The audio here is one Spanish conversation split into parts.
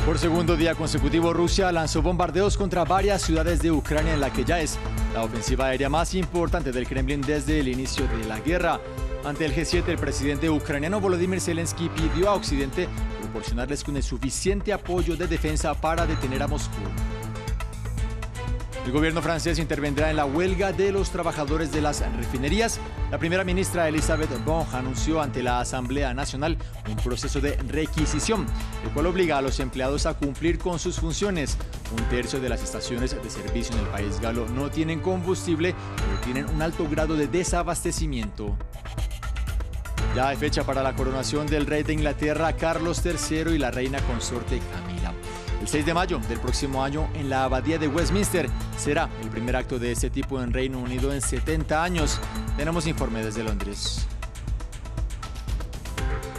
Por segundo día consecutivo, Rusia lanzó bombardeos contra varias ciudades de Ucrania en la que ya es la ofensiva aérea más importante del Kremlin desde el inicio de la guerra. Ante el G7, el presidente ucraniano Volodymyr Zelensky pidió a Occidente proporcionarles con el suficiente apoyo de defensa para detener a Moscú. El gobierno francés intervendrá en la huelga de los trabajadores de las refinerías. La primera ministra Elisabeth Borne anunció ante la Asamblea Nacional un proceso de requisición, el cual obliga a los empleados a cumplir con sus funciones. Un tercio de las estaciones de servicio en el país galo no tienen combustible o tienen un alto grado de desabastecimiento. Ya hay fecha para la coronación del rey de Inglaterra, Carlos III, y la reina consorte Camila. El 6 de mayo del próximo año, en la abadía de Westminster, será el primer acto de este tipo en Reino Unido en 70 años. Tenemos informe desde Londres.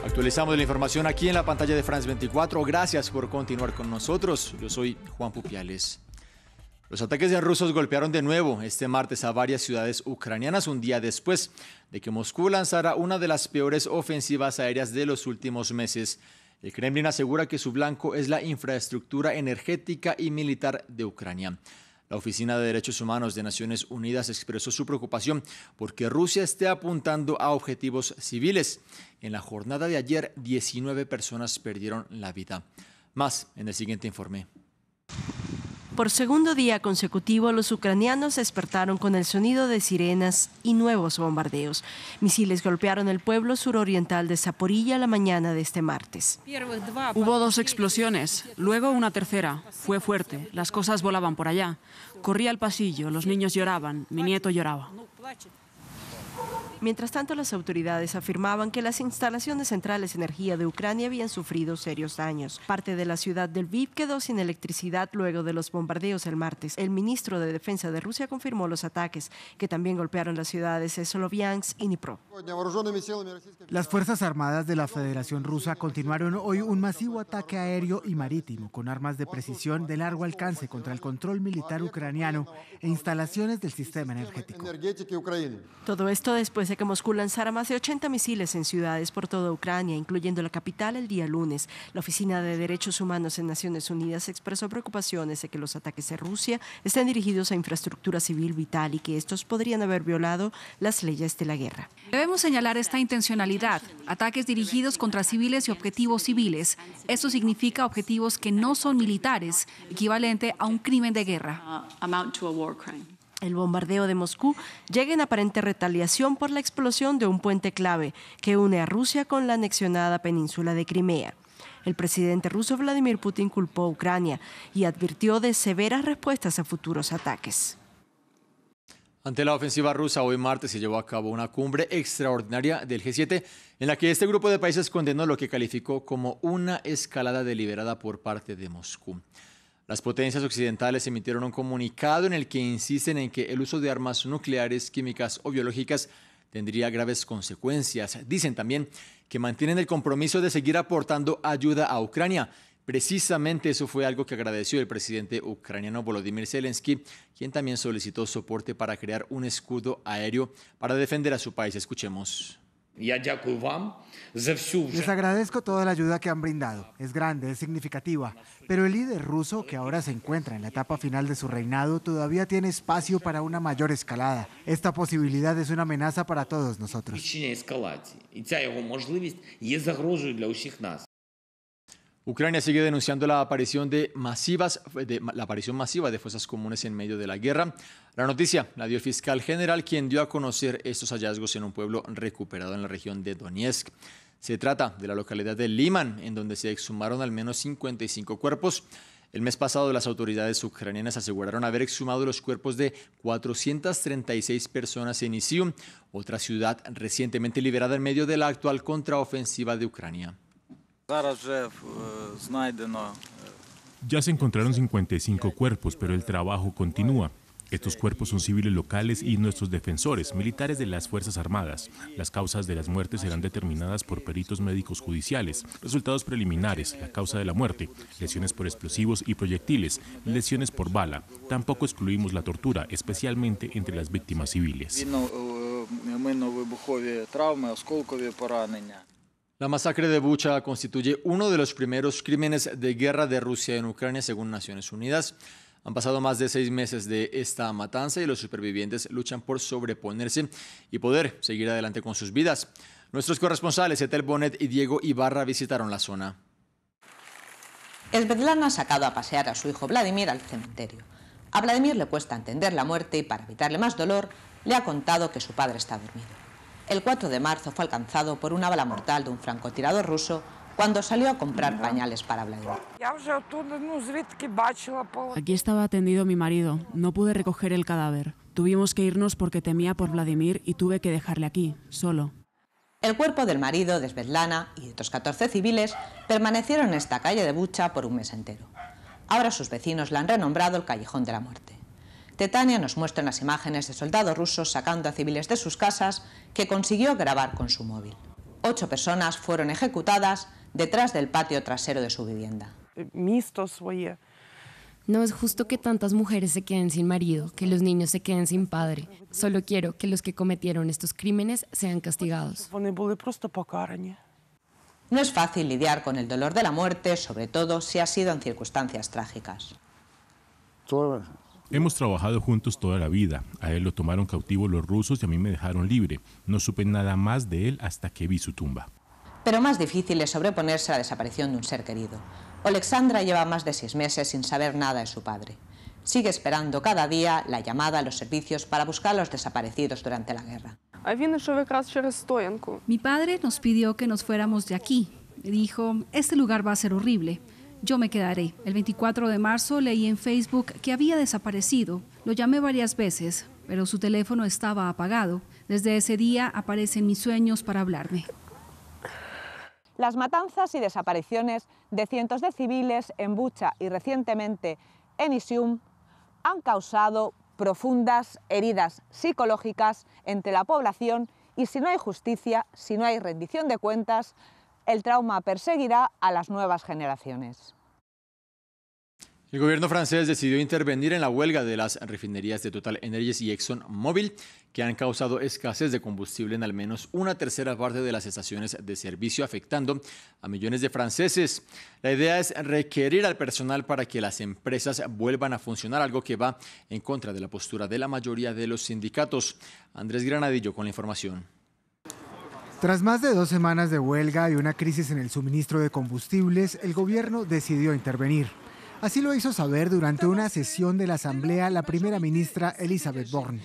Actualizamos la información aquí en la pantalla de France 24. Gracias por continuar con nosotros. Yo soy Juan Pupiales. Los ataques de rusos golpearon de nuevo este martes a varias ciudades ucranianas, un día después de que Moscú lanzara una de las peores ofensivas aéreas de los últimos meses. El Kremlin asegura que su blanco es la infraestructura energética y militar de Ucrania. La Oficina de Derechos Humanos de Naciones Unidas expresó su preocupación porque Rusia esté apuntando a objetivos civiles. En la jornada de ayer, 19 personas perdieron la vida. Más en el siguiente informe. Por segundo día consecutivo, los ucranianos despertaron con el sonido de sirenas y nuevos bombardeos. Misiles golpearon el pueblo suroriental de Zaporilla la mañana de este martes. Hubo 2 explosiones, luego una tercera. Fue fuerte, las cosas volaban por allá. Corrí al pasillo, los niños lloraban, mi nieto lloraba. Mientras tanto, las autoridades afirmaban que las instalaciones centrales de energía de Ucrania habían sufrido serios daños. Parte de la ciudad de Lviv quedó sin electricidad luego de los bombardeos el martes. El ministro de Defensa de Rusia confirmó los ataques, que también golpearon las ciudades de Sloviansk y Dnipro. Las Fuerzas Armadas de la Federación Rusa continuaron hoy un masivo ataque aéreo y marítimo con armas de precisión de largo alcance contra el control militar ucraniano e instalaciones del sistema energético. Todo esto después de que Moscú lanzara más de 80 misiles en ciudades por toda Ucrania, incluyendo la capital, el día lunes. La Oficina de Derechos Humanos en Naciones Unidas expresó preocupaciones de que los ataques de Rusia estén dirigidos a infraestructura civil vital y que estos podrían haber violado las leyes de la guerra. Debemos señalar esta intencionalidad, ataques dirigidos contra civiles y objetivos civiles. Esto significa objetivos que no son militares, equivalente a un crimen de guerra. El bombardeo de Moscú llega en aparente retaliación por la explosión de un puente clave que une a Rusia con la anexionada península de Crimea. El presidente ruso Vladimir Putin culpó a Ucrania y advirtió de severas respuestas a futuros ataques. Ante la ofensiva rusa, hoy martes se llevó a cabo una cumbre extraordinaria del G7 en la que este grupo de países condenó lo que calificó como una escalada deliberada por parte de Moscú. Las potencias occidentales emitieron un comunicado en el que insisten en que el uso de armas nucleares, químicas o biológicas tendría graves consecuencias. Dicen también que mantienen el compromiso de seguir aportando ayuda a Ucrania. Precisamente eso fue algo que agradeció el presidente ucraniano Volodymyr Zelensky, quien también solicitó soporte para crear un escudo aéreo para defender a su país. Escuchemos. Les agradezco toda la ayuda que han brindado. Es grande, es significativa. Pero el líder ruso, que ahora se encuentra en la etapa final de su reinado, todavía tiene espacio para una mayor escalada. Esta posibilidad es una amenaza para todos nosotros. Ucrania sigue denunciando la aparición masiva de fosas comunes en medio de la guerra. La noticia la dio el fiscal general, quien dio a conocer estos hallazgos en un pueblo recuperado en la región de Donetsk. Se trata de la localidad de Liman, en donde se exhumaron al menos 55 cuerpos. El mes pasado, las autoridades ucranianas aseguraron haber exhumado los cuerpos de 436 personas en Izium, otra ciudad recientemente liberada en medio de la actual contraofensiva de Ucrania. Ya se encontraron 55 cuerpos, pero el trabajo continúa. Estos cuerpos son civiles locales y nuestros defensores, militares de las Fuerzas Armadas. Las causas de las muertes serán determinadas por peritos médicos judiciales, resultados preliminares, la causa de la muerte, lesiones por explosivos y proyectiles, lesiones por bala. Tampoco excluimos la tortura, especialmente entre las víctimas civiles. мінно-вибухові травми, осколкові поранення. La masacre de Bucha constituye uno de los primeros crímenes de guerra de Rusia en Ucrania, según Naciones Unidas. Han pasado más de 6 meses de esta matanza y los supervivientes luchan por sobreponerse y poder seguir adelante con sus vidas. Nuestros corresponsales Etel Bonet y Diego Ibarra visitaron la zona. Svetlana ha sacado a pasear a su hijo Vladimir al cementerio. A Vladimir le cuesta entender la muerte y para evitarle más dolor le ha contado que su padre está dormido. El 4 de marzo fue alcanzado por una bala mortal de un francotirador ruso cuando salió a comprar pañales para Vladimir. Aquí estaba atendido mi marido. No pude recoger el cadáver. Tuvimos que irnos porque temía por Vladimir y tuve que dejarle aquí, solo. El cuerpo del marido de Svetlana y de otros 14 civiles permanecieron en esta calle de Bucha por un mes entero. Ahora sus vecinos la han renombrado el Callejón de la Muerte. Tetania nos muestra unas imágenes de soldados rusos sacando a civiles de sus casas que consiguió grabar con su móvil. 8 personas fueron ejecutadas detrás del patio trasero de su vivienda. No es justo que tantas mujeres se queden sin marido, que los niños se queden sin padre. Solo quiero que los que cometieron estos crímenes sean castigados. No es fácil lidiar con el dolor de la muerte, sobre todo si ha sido en circunstancias trágicas. Hemos trabajado juntos toda la vida. A él lo tomaron cautivo los rusos y a mí me dejaron libre. No supe nada más de él hasta que vi su tumba. Pero más difícil es sobreponerse a la desaparición de un ser querido. Alexandra lleva más de 6 meses sin saber nada de su padre. Sigue esperando cada día la llamada a los servicios para buscar a los desaparecidos durante la guerra. Mi padre nos pidió que nos fuéramos de aquí. Dijo, este lugar va a ser horrible. Yo me quedaré. El 24 de marzo leí en Facebook que había desaparecido. Lo llamé varias veces, pero su teléfono estaba apagado. Desde ese día aparecen mis sueños para hablarme. Las matanzas y desapariciones de cientos de civiles en Bucha y recientemente en Isium han causado profundas heridas psicológicas entre la población y si no hay justicia, si no hay rendición de cuentas, el trauma perseguirá a las nuevas generaciones. El gobierno francés decidió intervenir en la huelga de las refinerías de Total Energies y ExxonMobil, que han causado escasez de combustible en al menos una tercera parte de las estaciones de servicio, afectando a millones de franceses. La idea es requerir al personal para que las empresas vuelvan a funcionar, algo que va en contra de la postura de la mayoría de los sindicatos. Andrés Granadillo con la información. Tras más de 2 semanas de huelga y una crisis en el suministro de combustibles, el gobierno decidió intervenir. Así lo hizo saber durante una sesión de la Asamblea la primera ministra Elisabeth Borne.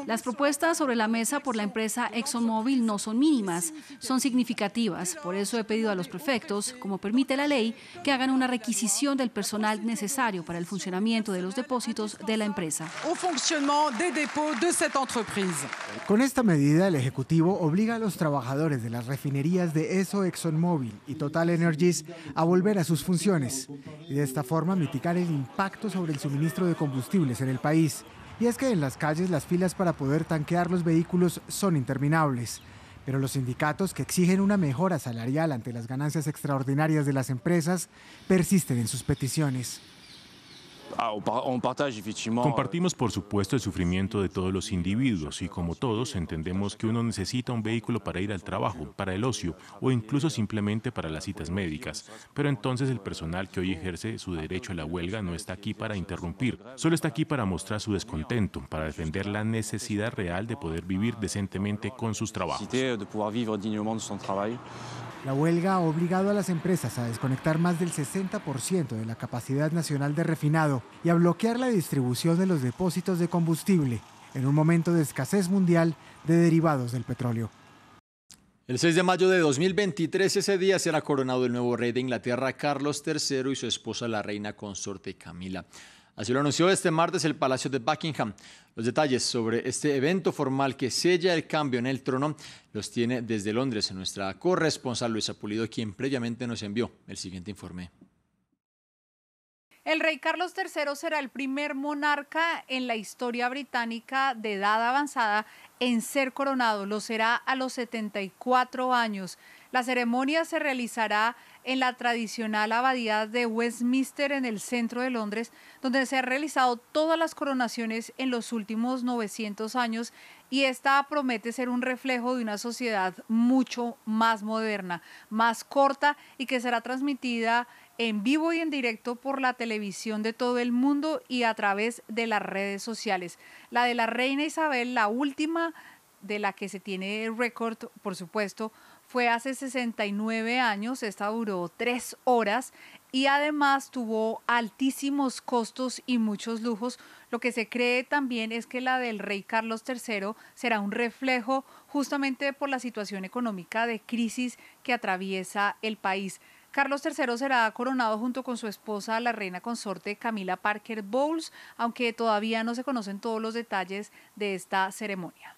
Las propuestas sobre la mesa por la empresa ExxonMobil no son mínimas, son significativas. Por eso he pedido a los prefectos, como permite la ley, que hagan una requisición del personal necesario para el funcionamiento de los depósitos de la empresa. Con esta medida, el Ejecutivo obliga a los trabajadores de las refinerías de ExxonMobil y Total Energies a volver a sus funciones y de esta forma mitigar el impacto sobre el suministro de combustibles en el país. Y es que en las calles las filas para poder tanquear los vehículos son interminables. Pero los sindicatos que exigen una mejora salarial ante las ganancias extraordinarias de las empresas persisten en sus peticiones. Compartimos, por supuesto, el sufrimiento de todos los individuos y, como todos, entendemos que uno necesita un vehículo para ir al trabajo, para el ocio o incluso simplemente para las citas médicas. Pero entonces el personal que hoy ejerce su derecho a la huelga no está aquí para interrumpir, solo está aquí para mostrar su descontento, para defender la necesidad real de poder vivir decentemente con sus trabajos. La huelga ha obligado a las empresas a desconectar más del 60% de la capacidad nacional de refinado y a bloquear la distribución de los depósitos de combustible en un momento de escasez mundial de derivados del petróleo. El 6 de mayo de 2023, ese día será coronado el nuevo rey de Inglaterra, Carlos III, y su esposa, la reina consorte Camila. Así lo anunció este martes el Palacio de Buckingham. Los detalles sobre este evento formal que sella el cambio en el trono los tiene desde Londres nuestra corresponsal Luisa Pulido, quien previamente nos envió el siguiente informe. El rey Carlos III será el primer monarca en la historia británica de edad avanzada en ser coronado. Lo será a los 74 años. La ceremonia se realizará en la tradicional abadía de Westminster en el centro de Londres, donde se han realizado todas las coronaciones en los últimos 900 años y esta promete ser un reflejo de una sociedad mucho más moderna, más corta y que será transmitida en vivo y en directo por la televisión de todo el mundo y a través de las redes sociales. La de la reina Isabel, la última de la que se tiene récord, por supuesto, fue hace 69 años, esta duró 3 horas y además tuvo altísimos costos y muchos lujos. Lo que se cree también es que la del rey Carlos III será un reflejo justamente por la situación económica de crisis que atraviesa el país. Carlos III será coronado junto con su esposa, la reina consorte Camilla Parker Bowles, aunque todavía no se conocen todos los detalles de esta ceremonia.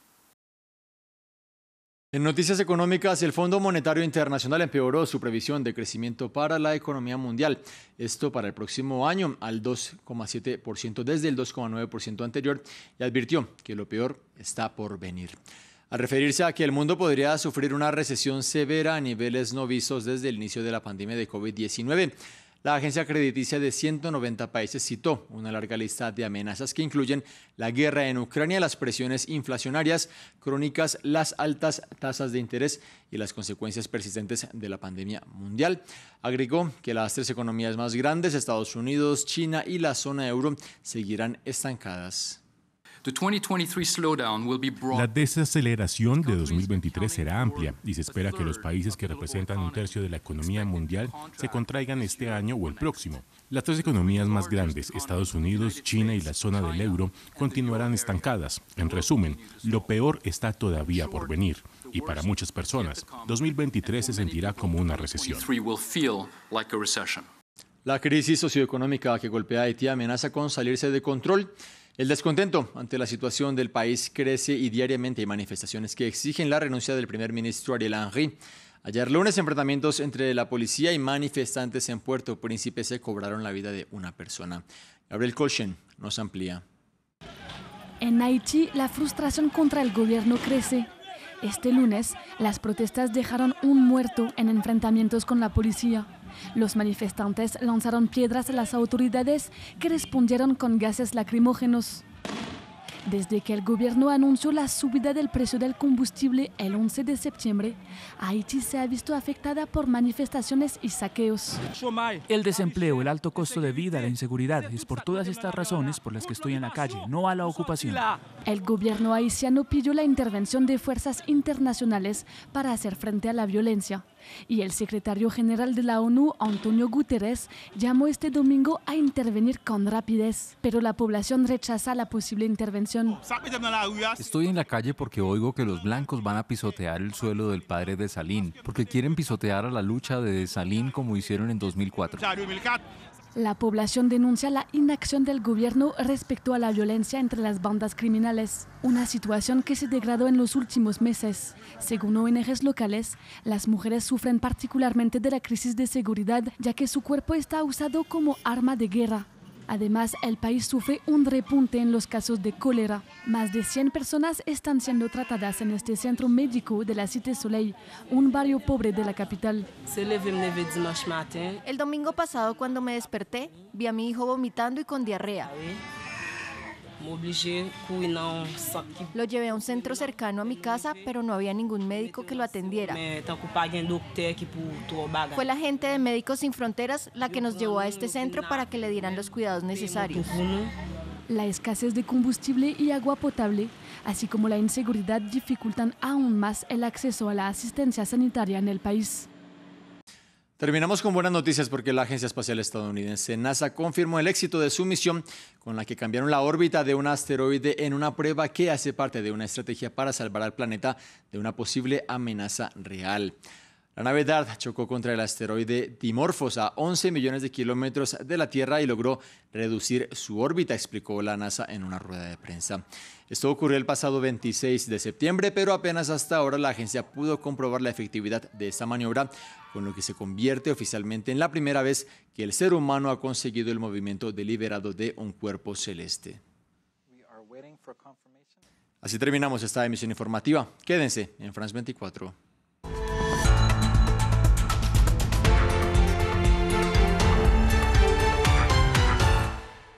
En noticias económicas, el Fondo Monetario Internacional empeoró su previsión de crecimiento para la economía mundial. Esto para el próximo año al 2,7% desde el 2,9% anterior y advirtió que lo peor está por venir. Al referirse a que el mundo podría sufrir una recesión severa a niveles no vistos desde el inicio de la pandemia de COVID-19, la agencia crediticia de 190 países citó una larga lista de amenazas que incluyen la guerra en Ucrania, las presiones inflacionarias crónicas, las altas tasas de interés y las consecuencias persistentes de la pandemia mundial. Agregó que las 3 economías más grandes, Estados Unidos, China y la zona euro, seguirán estancadas. La desaceleración de 2023 será amplia y se espera que los países que representan un tercio de la economía mundial se contraigan este año o el próximo. Las 3 economías más grandes, Estados Unidos, China y la zona del euro, continuarán estancadas. En resumen, lo peor está todavía por venir y para muchas personas, 2023 se sentirá como una recesión. La crisis socioeconómica que golpea a Haití amenaza con salirse de control. El descontento ante la situación del país crece y diariamente hay manifestaciones que exigen la renuncia del primer ministro Ariel Henry. Ayer lunes, enfrentamientos entre la policía y manifestantes en Puerto Príncipe se cobraron la vida de una persona. Gabriel Colchen nos amplía. En Haití, la frustración contra el gobierno crece. Este lunes, las protestas dejaron un muerto en enfrentamientos con la policía. Los manifestantes lanzaron piedras a las autoridades que respondieron con gases lacrimógenos. Desde que el gobierno anunció la subida del precio del combustible el 11 de septiembre, Haití se ha visto afectada por manifestaciones y saqueos. El desempleo, el alto costo de vida, la inseguridad, es por todas estas razones por las que estoy en la calle, no a la ocupación. El gobierno haitiano pidió la intervención de fuerzas internacionales para hacer frente a la violencia. Y el secretario general de la ONU, Antonio Guterres, llamó este domingo a intervenir con rapidez, pero la población rechaza la posible intervención. Estoy en la calle porque oigo que los blancos van a pisotear el suelo del padre de Dessalines, porque quieren pisotear a la lucha de Dessalines como hicieron en 2004. La población denuncia la inacción del gobierno respecto a la violencia entre las bandas criminales, una situación que se degradó en los últimos meses. Según ONGs locales, las mujeres sufren particularmente de la crisis de seguridad, ya que su cuerpo está usado como arma de guerra. Además, el país sufre un repunte en los casos de cólera. Más de 100 personas están siendo tratadas en este centro médico de la Cité Soleil, un barrio pobre de la capital. El domingo pasado, cuando me desperté, vi a mi hijo vomitando y con diarrea. Lo llevé a un centro cercano a mi casa, pero no había ningún médico que lo atendiera. Fue la gente de Médicos Sin Fronteras la que nos llevó a este centro para que le dieran los cuidados necesarios. La escasez de combustible y agua potable, así como la inseguridad, dificultan aún más el acceso a la asistencia sanitaria en el país. Terminamos con buenas noticias porque la Agencia Espacial Estadounidense NASA confirmó el éxito de su misión con la que cambiaron la órbita de un asteroide en una prueba que hace parte de una estrategia para salvar al planeta de una posible amenaza real. La nave DART chocó contra el asteroide Dimorphos a 11 millones de kilómetros de la Tierra y logró reducir su órbita, explicó la NASA en una rueda de prensa. Esto ocurrió el pasado 26 de septiembre, pero apenas hasta ahora la agencia pudo comprobar la efectividad de esta maniobra, con lo que se convierte oficialmente en la primera vez que el ser humano ha conseguido el movimiento deliberado de un cuerpo celeste. Así terminamos esta emisión informativa. Quédense en France 24.